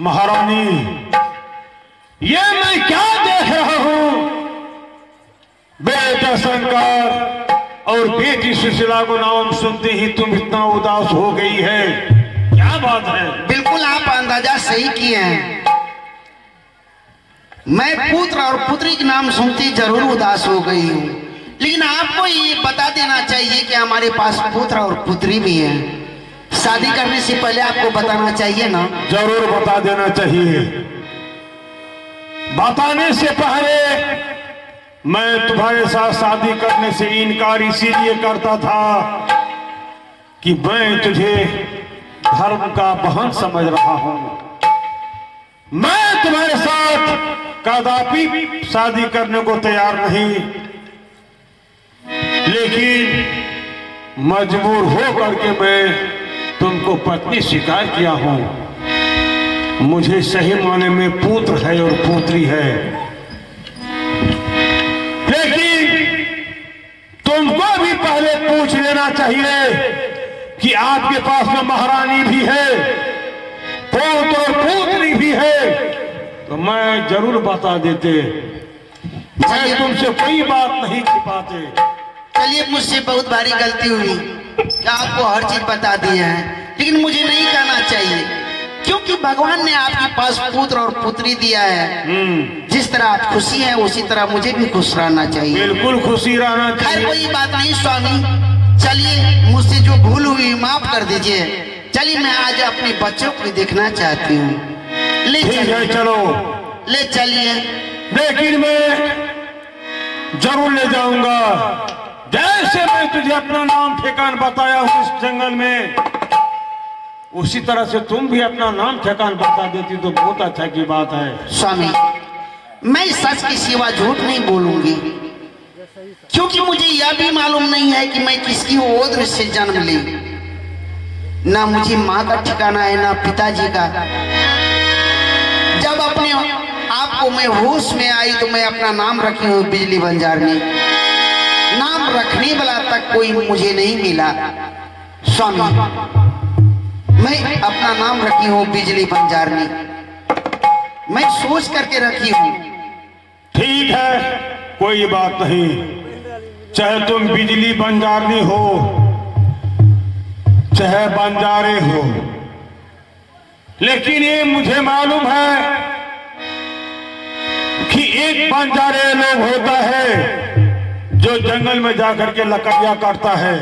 महारानी, ये मैं क्या देख रहा हूं? बेटा शंकर और बेटी सुशीला को नाम सुनते ही तुम इतना उदास हो गई है, क्या बात है? बिल्कुल आप अंदाजा सही किए हैं। मैं पुत्र और पुत्री के नाम सुनते जरूर उदास हो गई हूँ, लेकिन आपको ये बता देना चाहिए कि हमारे पास पुत्र और पुत्री भी है। शादी करने से पहले आपको बताना चाहिए ना। जरूर बता देना चाहिए। बताने से पहले मैं तुम्हारे साथ शादी करने से इनकार इसीलिए करता था कि मैं तुझे धर्म का बहन समझ रहा हूं। मैं तुम्हारे साथ कदापि शादी करने को तैयार नहीं, लेकिन मजबूर हो करके मैं तुमको पत्नी स्वीकार किया हूं। मुझे सही माने में पुत्र है और पुत्री है, लेकिन तुमको भी पहले पूछ लेना चाहिए कि आपके पास में महारानी भी है, पुत्र और पुत्री भी है, तो मैं जरूर बता देते। मैं तुमसे कोई बात नहीं छिपाते। चलिए, मुझसे बहुत भारी गलती हुई कि आपको हर चीज बता दी है, लेकिन मुझे नहीं कहना चाहिए, क्योंकि भगवान ने आपके पास पुत्र और पुत्री दिया है। जिस तरह आप खुशी हैं उसी तरह मुझे भी खुश रहना चाहिए। बिल्कुल खुशी रहना चाहिए। खैर कोई बात नहीं स्वामी, चलिए मुझसे जो भूल हुई माफ कर दीजिए। चलिए, मैं आज अपने बच्चों को देखना चाहती हूँ। ले चलिए, चलो ले चलिए। लेकिन मैं जरूर ले जाऊंगा। जैसे मैं तुझे अपना नाम ठिकान बताया हूँ इस जंगल में, उसी तरह से तुम भी अपना नाम ठिकान बता देती तो बहुत अच्छा की बात है। स्वामी, मैं सच के सिवा झूठ नहीं बोलूंगी, क्योंकि मुझे यह भी मालूम नहीं है कि मैं किसकी ओर से जन्म ली। ना मुझे माँ का ठिकाना है ना पिताजी का। जब अपने आप को मैं होश में आई तो मैं अपना नाम रखी हूँ बिजली बंजारनी। नाम रखने वाला तक कोई मुझे नहीं मिला। स्वामी, मैं अपना नाम रखी हूँ बिजली बंजारनी। मैं सोच करके रखी हूँ। ठीक है, कोई बात नहीं। चाहे तुम बिजली बंजारनी हो चाहे बंजारे हो, लेकिन ये मुझे मालूम है कि एक बंजारे लोग होता है जो जंगल में जाकर के लकड़ियां काटता है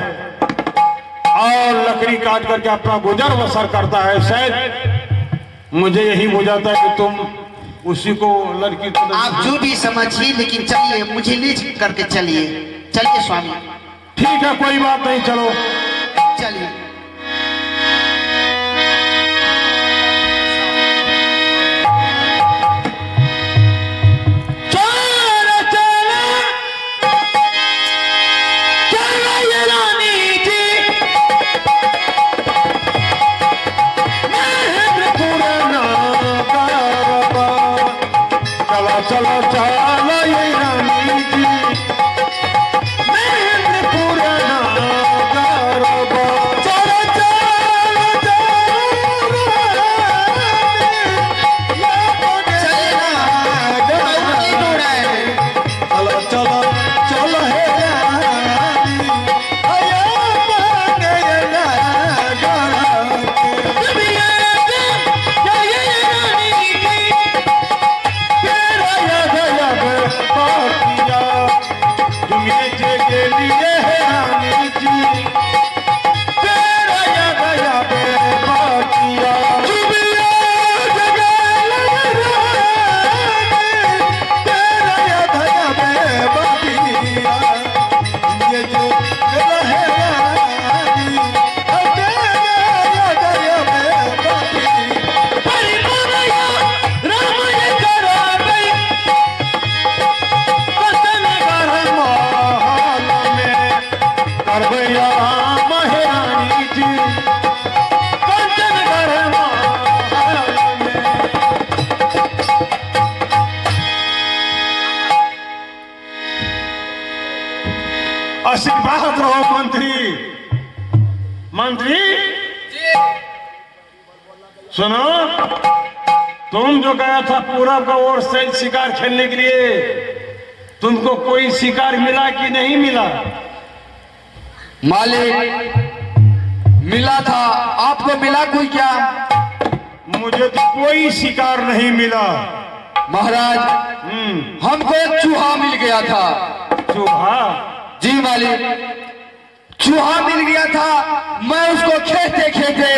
और लकड़ी काट करके अपना गुजर बसर करता है। शायद मुझे यही बुझाता है कि तुम उसी को लड़की तो आप जो भी समझिए, लेकिन चलिए मुझे ले करके चलिए। चलिए स्वामी। ठीक है, कोई बात नहीं, चलो चलिए। चलो चलो ये रानी जी, महेंद्रपुर चलो चलो चलो हे आशीर्वाद रहो मंत्री। मंत्री सुनो, तुम जो गया था पूरब का ओर से शिकार खेलने के लिए, तुमको कोई शिकार मिला कि नहीं मिला? मालिक मिला था, आपको मिला कोई क्या? मुझे तो कोई शिकार नहीं मिला महाराज। हमको एक चूहा मिल गया था। चूहा? जी मालिक, चूहा मिल गया था। मैं उसको खेते खेते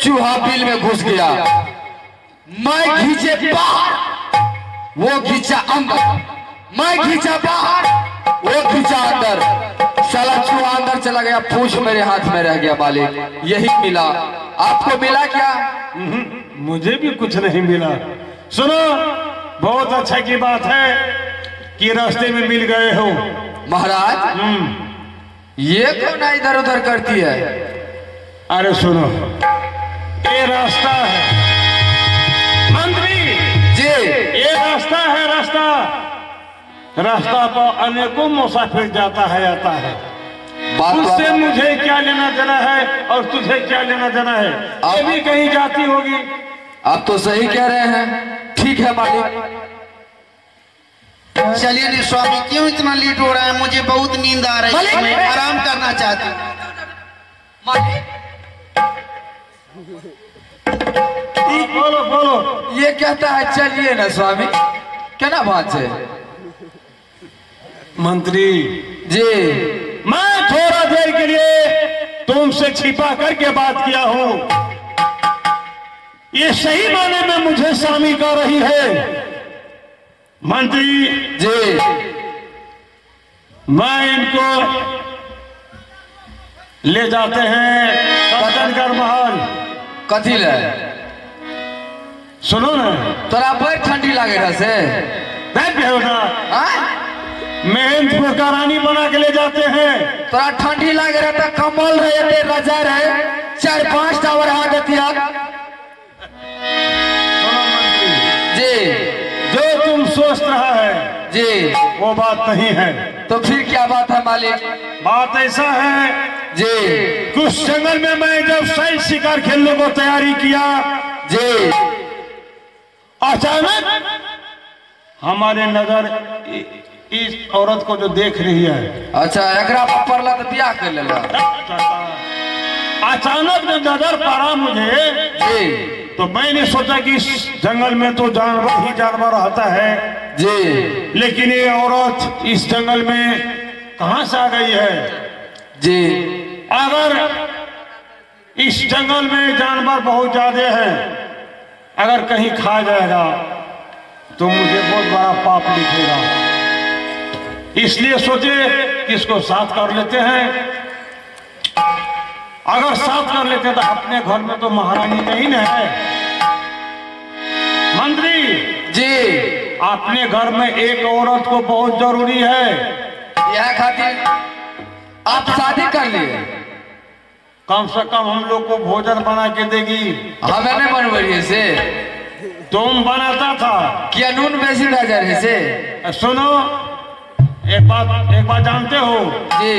चूहा बिल में घुस गया। मैं खींचे बाहर, वो खींचा अंदर, मैं खींचा बाहर, वो खींचा अंदर। साला चूहा अंदर चला गया, पूछ मेरे हाथ में रह गया। मालिक यही मिला। आपको मिला क्या? मुझे भी कुछ नहीं मिला। सुनो, बहुत अच्छा की बात है कि रास्ते में मिल गए हो। महाराज ये कौन इधर उधर करती है? अरे सुनो, ये रास्ता है मंत्री जी, ये रास्ता है। रास्ता पर अनेकों मुसाफिर जाता है आता है। उससे मुझे क्या लेना देना है और तुझे क्या लेना देना है? ये भी कहीं जाती होगी। आप तो सही कह रहे हैं। ठीक है मालिक, चलिए नहीं स्वामी, क्यों इतना लेट हो रहा है? मुझे बहुत नींद आ रही है, मैं आराम करना चाहती हूँ। बोलो बोलो। ये कहता है चलिए ना स्वामी, क्या ना बात है? मंत्री जी, मैं थोड़ा देर के लिए तुमसे छिपा करके बात किया हूं। ये सही माने में मुझे शामिल कर रही है। मंत्री जी, मैं इनको ले जाते हैं कतनगढ़ महल। कथी ले? सुनो ना, तोरा बड़ी ठंडी लागे रहा से? महंत का रानी बना के ले जाते हैं। तोरा ठंडी लागे रहा था, कम्बल रहे, रजा रहे, 4-5 टावर हाथ हथियार। जी, जो तुम सोच रहा है जी वो बात नहीं है। तो फिर क्या बात है मालिक? बात ऐसा है जी, कुछ जंगल में मैं जब सही शिकार खेलने को तैयारी किया जी, अचानक हमारे नजर इस औरत को जो देख रही है। अच्छा, एकरा पड़ला तो ब्याह कर लेला। अचानक जो नजर पड़ा मुझे जी, तो मैंने सोचा कि इस जंगल में तो जानवर ही जानवर रहता है जी, लेकिन ये औरत इस जंगल में कहां से आ गई है? जी, अगर इस जंगल में जानवर बहुत ज्यादा है, अगर कहीं खा जाएगा तो मुझे बहुत बड़ा पाप लिखेगा। इसलिए सोचे कि इसको साथ कर लेते हैं। अगर साथ कर लेते तो अपने घर में तो महारानी नहीं ना है। मंत्री जी, अपने घर में एक औरत को बहुत जरूरी है। यह खातिर आप शादी कर लिए? कम से कम हम लोग को भोजन बना के देगी। हमें नहीं बनवाइए से? तुम बनाता था क्या नून बेसी रह जा रहे से? सुनो, एक बात जानते हो जी,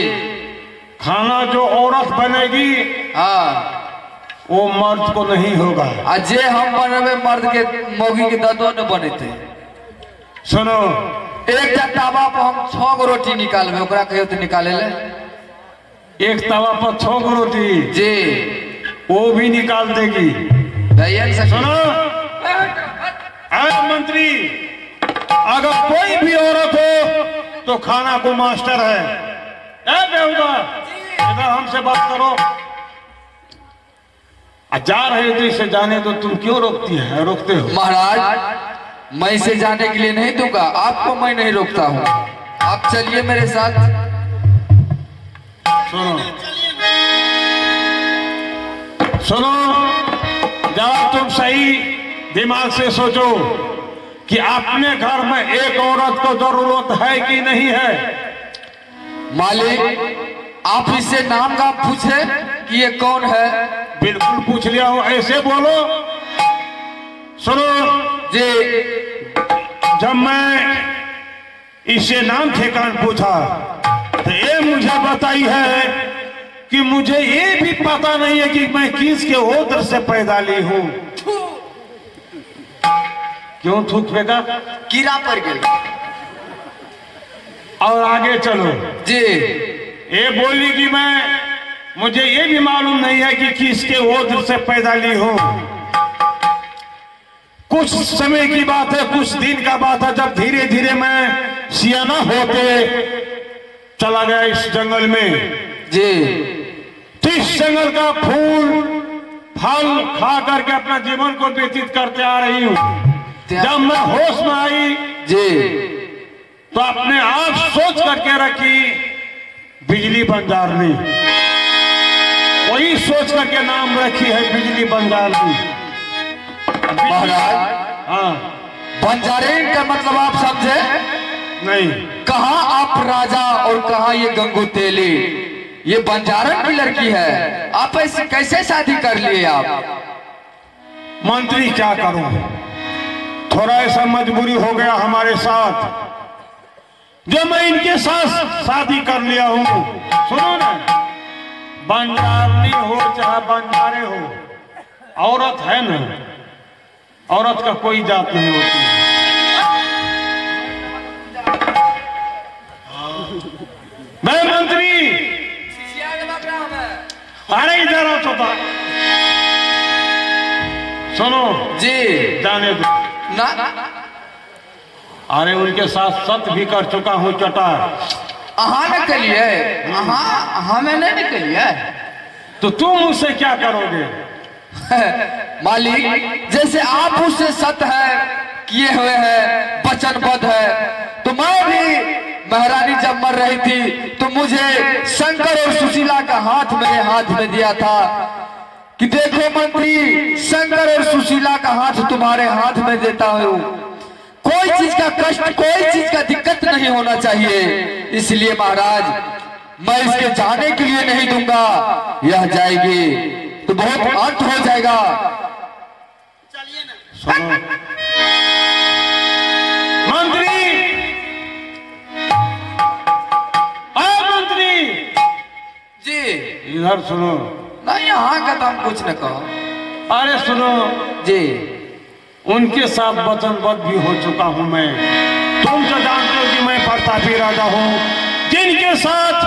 खाना जो औरत बनेगी हाँ, वो मर्द को नहीं होगा। अजय हम बनवे मर्द के मौगी के ददो न बने थे। सुनो, एक तावा पर हम 6 गो रोटी निकालबे, ओकरा कहियो तो निकाले ले। एक तवा पर 6 गो रोटी जी, वो भी निकाल देगी। सुनो मंत्री, अगर कोई भी औरत हो तो खाना को मास्टर है। बेहुदा, इधर हमसे बात करो। जा रहे थे इसे जाने तो तुम क्यों रोकते हो? महाराज मैं इसे जाने के लिए नहीं दूंगा, आपको मैं नहीं रोकता हूँ। आप चलिए मेरे साथ। सुनो, जब तुम सही दिमाग से सोचो कि अपने घर में एक औरत को जरूरत है कि नहीं है। मालिक आप इससे नाम का पूछे कि ये कौन है? बिल्कुल पूछ लिया हो, ऐसे बोलो। सुनो जी, जब मैं इसे नाम ठेकान पूछा तो ये मुझे बताई है कि मुझे ये भी पता नहीं है कि मैं किसके ओदर से पैदा ली हूं। क्यों थूक फेंका? कीड़ा पड़ गया। और आगे चलो जी। ये बोली कि मुझे ये भी मालूम नहीं है कि किसके ओद्र से पैदा ली हो। कुछ समय की बात है, कुछ दिन का बात है, जब धीरे धीरे मैं सियाना होते चला गया इस जंगल में जी। तो इस जंगल का फूल फल खा करके अपना जीवन को व्यतीत करते आ रही हूँ। जब मैं होश में आई जी तो अपने आप सोच करके रखी बिजली बंजारनी। वही सोच करके नाम रखी है बिजली बंजारनी। महाराज, हाँ। बंजारेन का मतलब आप समझे नहीं? कहाँ आप राजा और कहाँ ये गंगू तेली? ये बंजारन की लड़की है, आप ऐसे कैसे शादी कर लिए आप? मंत्री क्या करूं, थोड़ा ऐसा मजबूरी हो गया हमारे साथ, जो मैं इनके साथ शादी कर लिया हूं। सुनो ना, बंजारनी हो चाहे बंजारे हो, औरत है ना, औरत का कोई जात नहीं होती। मैं मंत्री, अरे इधर आओ तो सुनो जी। जाने दो ना अरे उनके साथ सत भी कर चुका हूँ चटा। अहाँ न करिए, हमें नहीं निकलिए। तो तुम उससे क्या करोगे? मालिक, जैसे आप उससे सत है किए हुए हैं, वचनबद्ध है, तो मैं भी महारानी जब मर रही थी तो मुझे शंकर और सुशीला का हाथ मेरे हाथ में दिया था कि देखो मंत्री, शंकर और सुशीला का हाथ तुम्हारे हाथ में देता हूँ, कोई चीज का कष्ट, कोई चीज का दिक्कत नहीं होना चाहिए। इसलिए महाराज, मैं इसके जाने के लिए नहीं दूंगा। यह जाएगी तो बहुत अंत हो जाएगा। चलिए ना। सुनो मंत्री, मंत्री जी। इधर सुनो। नहीं, यहाँ का तो हम कुछ न कहो। अरे सुनो जी। उनके साथ वचनबद्ध भी हो चुका हूं मैं। तुम तो जानते हो कि मैं प्रतापी राजा हूं, जिनके साथ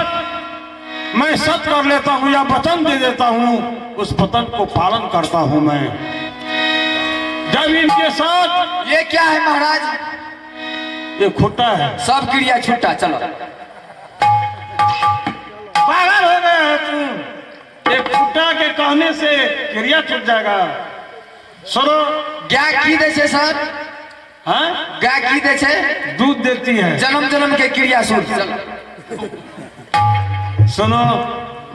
मैं सत कर लेता हूं या वचन दे देता हूं, उस वचन को पालन करता हूं मैं। जब इनके साथ ये क्या है महाराज? ये खुट्टा है। सब क्रिया छुट्टा। चलो, पागल हो गया है तुम? एक खुट्टा के कहने से क्रिया छूट जाएगा? सुनो, क्या की दे छे सर? हाँ, क्या की दे छे? दूध देती है। जन्म जन्म के क्रिया छूट। सुनो,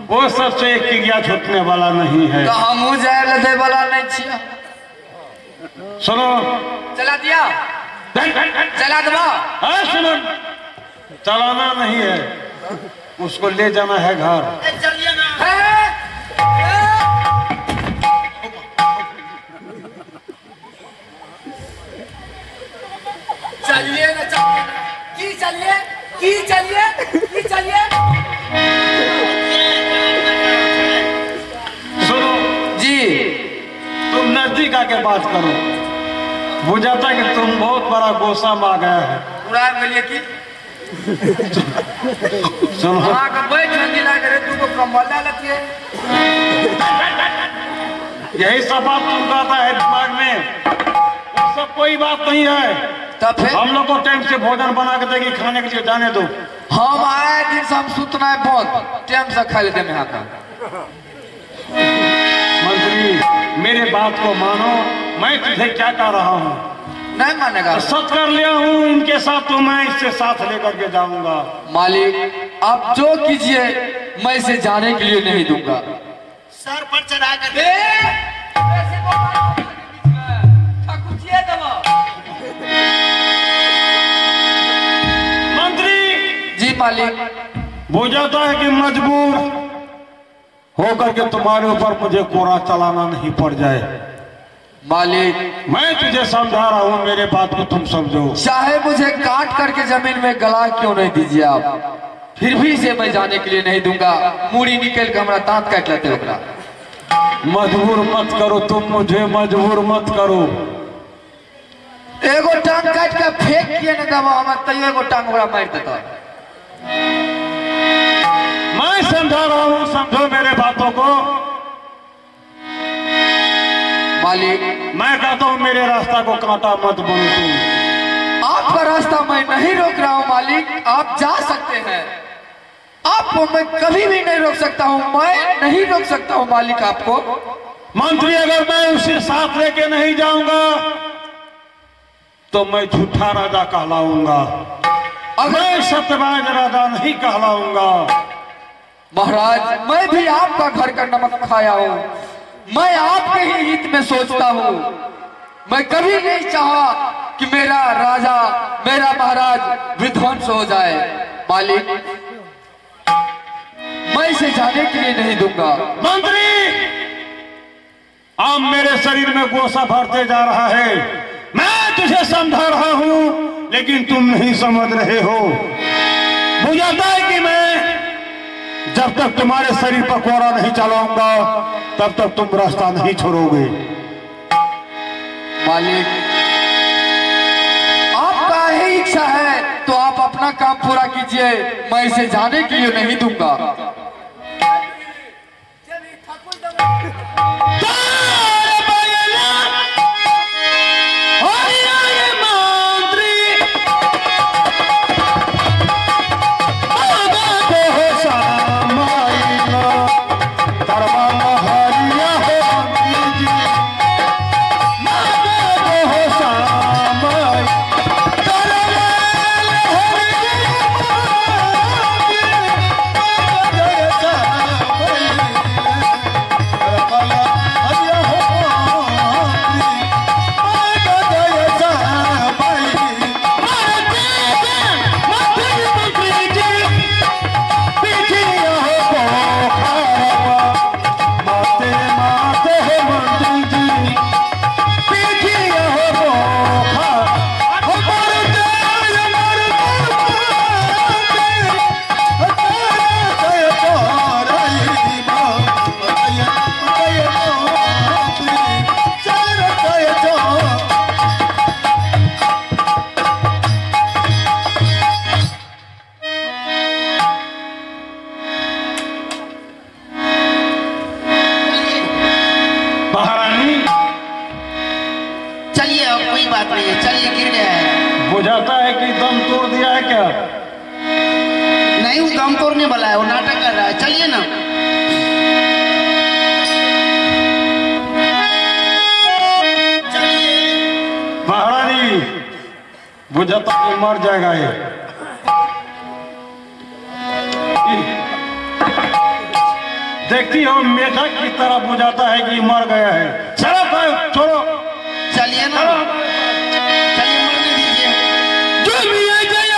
वो सबसे एक क्रिया छूटने वाला नहीं है। तो हम जाए दे वाला नहीं छिया। सुनो, चला दिया, चला दबा। हाँ सुनो, चलाना नहीं है, उसको ले जाना है घर। चलिए ना। चलिए ना, चलिए की चलिए, की चलिए, की चलिए। सुनो जी। तुम नजदीक आके बात करो, बुझाता कि तुम बहुत बड़ा गोसा में आ गया है। उड़ा मिलिए की सुनो, वहाँ का बैठ मिला करे, तू को कंबल लगी है। यही सब बात तुम कहता है दिमाग में, वो सब कोई बात नहीं है। तब फिर हम लोग को टाइम से भोजन बना के देगी, खाने के लिए जाने दो। हम आए दिन से हम सुतना है, बहुत टाइम से खा लेते हैं यहाँ का। मंत्री, मेरे बात को मानो, मैं तुझे क्या कह रहा हूँ? नहीं मानेगा। सत कर लिया हूँ इनके साथ, तो मैं इससे साथ लेकर के जाऊंगा। मालिक, आप जो कीजिए, मैं इसे जाने के लिए नहीं दूंगा। सर पर चढ़ा कर मंत्री जी मालिक, बुझाता है कि मजबूर होकर के तुम्हारे ऊपर मुझे कोरा चलाना नहीं पड़ जाए। मालिक, मैं तुझे समझा रहा हूँ, मेरे बात को तुम समझो। चाहे मुझे काट करके जमीन में गला क्यों नहीं दीजिए आप, फिर भी इसे मैं जाने के लिए नहीं दूंगा। मूड़ी निकल के हमारा दांत काट लेते ओकरा। मजबूर मत करो तुम मुझे, मजबूर मत करो। एगो टांग काट के फेंक किए न दबा हमार तैयो एगो टांग ओकरा मार देता। मैं समझा रहा हूं, समझो मेरे बातों को। मालिक मैं कहता हूं मेरे रास्ता को कांटा मत बनो तुम। आपका रास्ता मैं नहीं रोक रहा हूं मालिक, आप जा सकते हैं। आपको मैं कभी भी नहीं रोक सकता हूं, मैं नहीं रोक सकता हूं मालिक आपको। मंत्री अगर मैं उसे साथ लेके नहीं जाऊंगा तो मैं झूठा राजा कहलाऊंगा, मैं सत्यवाज राजा नहीं कहलाऊंगा। महाराज मैं भी आपका घर का नमक खाया हूं, मैं आपके ही हित में सोचता हूं। मैं कभी नहीं चाहा कि मेरा राजा मेरा महाराज विध्वंस हो जाए। मालिक मैं इसे जाने के लिए नहीं दूंगा। मंत्री अब मेरे शरीर में गोसा भरते जा रहा है, मैं तुझे समझा रहा हूं लेकिन तुम नहीं समझ रहे हो। बुझाता है कि मैं जब तक तुम्हारे शरीर पर कोरा नहीं चलाऊंगा तब तक तुम रास्ता नहीं छोड़ोगे। मालिक आपका ही इच्छा है तो आप अपना काम पूरा कीजिए, मैं इसे जाने के लिए नहीं दूंगा। बुझाता है कि दम तोड़ दिया है क्या? नहीं वो दम तोड़ने वाला है, वो नाटक कर रहा है। चलिए ना। महारानी बुझाता है मर जाएगा ये। देखती हो मेढक की तरह बुझाता है कि मर गया है। चलो छोड़ो, चलिए ना, चलिए मरने दीजिए। जो भी है जया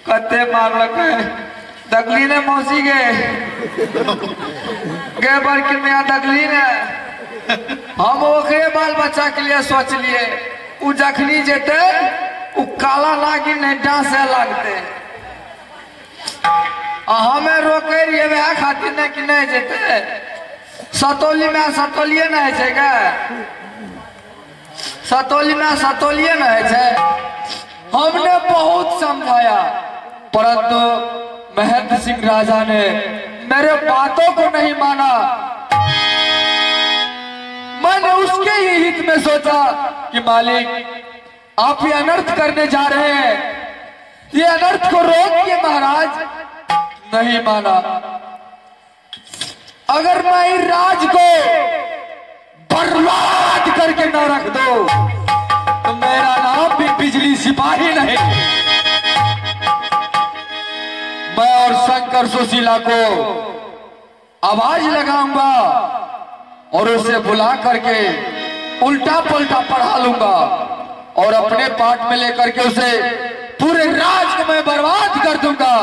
कते मारलक दगली ने मौसी गए बार के नया दगली ने हम ओकरे बाल बच्चा के लिए सोच लिए उ जखनी जेते उ काला लागी नहीं डांसे लगते हमें रोके रहिए वह खातिर नहीं कि नहीं जेते सतोली में सतोलिए नहीं है क्या सतोली में सतोलिए नहीं है। हमने बहुत समझाया परंतु महेंद्र सिंह राजा ने मेरे बातों को नहीं माना। मैंने उसके ही हित में सोचा कि मालिक आप ये अनर्थ करने जा रहे हैं, ये अनर्थ को रोकिए महाराज। नहीं माना। अगर मैं इस राज को बर्बाद करके न रख दो तो मेरा नाम भी बिजली सिपाही नहीं। मैं और शंकर सुशीला को आवाज लगाऊंगा और उसे बुला करके उल्टा पलटा पढ़ा लूंगा और अपने पाठ में लेकर के उसे पूरे राज को मैं बर्बाद कर दूंगा।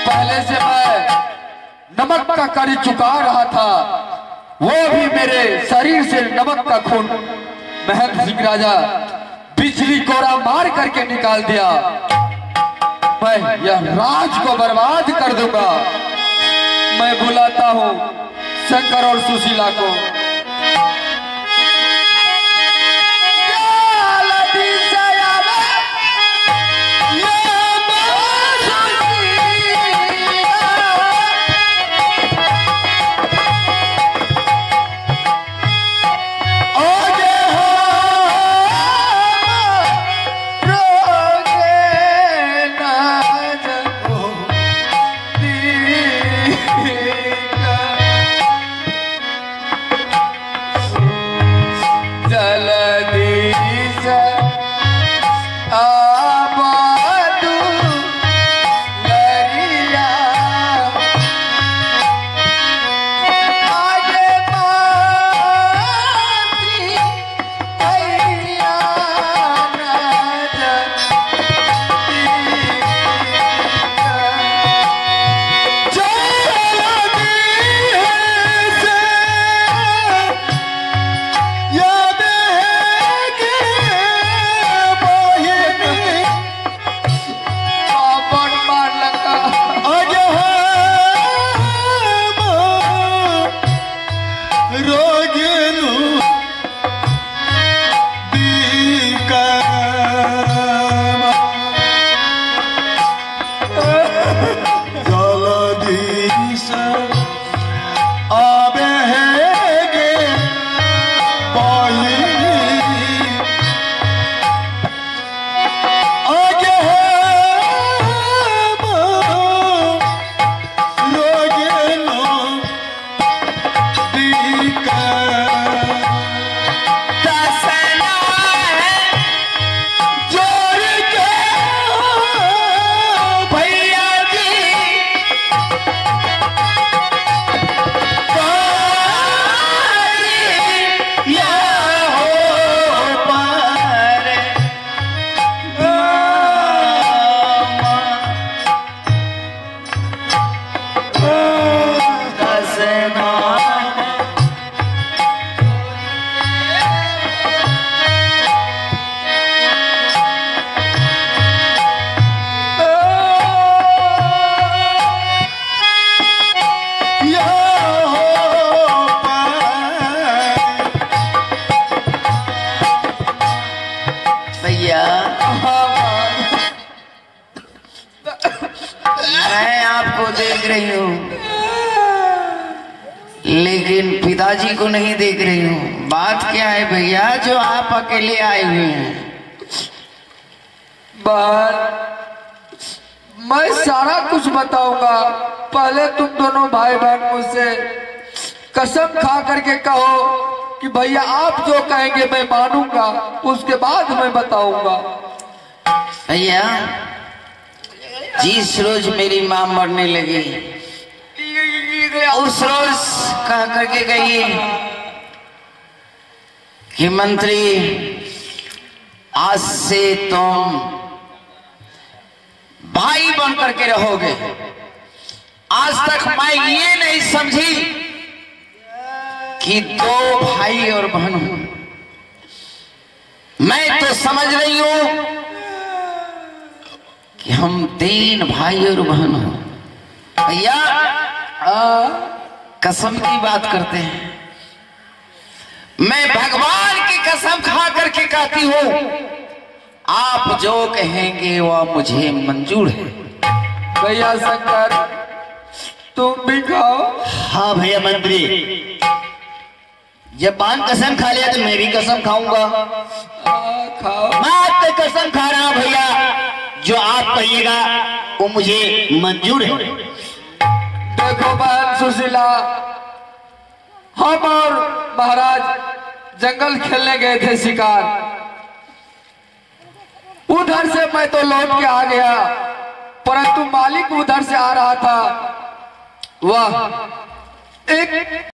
पहले से मैं नमक का करी चुका रहा था, वो भी मेरे शरीर से नमक का खून महेंद्र सिंह राजा बिजली कोड़ा मार करके निकाल दिया। मैं यह राज को बर्बाद कर दूंगा। मैं बुलाता हूं शंकर और सुशीला को। लेकिन पिताजी को नहीं देख रही हूँ। बात क्या है भैया जो आप अकेले आए हुए हैं? बात मैं सारा कुछ बताऊंगा। पहले तुम दोनों भाई बहन मुझसे कसम खा करके कहो कि भैया आप जो कहेंगे मैं मानूंगा, उसके बाद मैं बताऊंगा। भैया जिस रोज मेरी माँ मरने लगी उस रोज कह करके कहिए कि मंत्री आज से तुम भाई बन करके रहोगे। आज तक मैं ये नहीं समझी कि दो भाई और बहन हूं। मैं तो समझ रही हूं कि हम 3 भाई और बहन हो। भैया कसम की बात करते हैं, मैं भगवान की कसम खा करके कहती हूं, आप जो कहेंगे वह मुझे मंजूर है। भैया शंकर तुम भी खाओ। हाँ भैया मंत्री, जब पान कसम खा लिया तो मैं भी कसम खाऊंगा। खाओ। मैं आपकी कसम खा रहा हूँ भैया, जो आप कहिएगा वो मुझे मंजूर है। देखो बहन सुशीला, हम और महाराज जंगल खेलने गए थे शिकार। उधर से मैं तो लौट के आ गया, परंतु मालिक उधर से आ रहा था। वह एक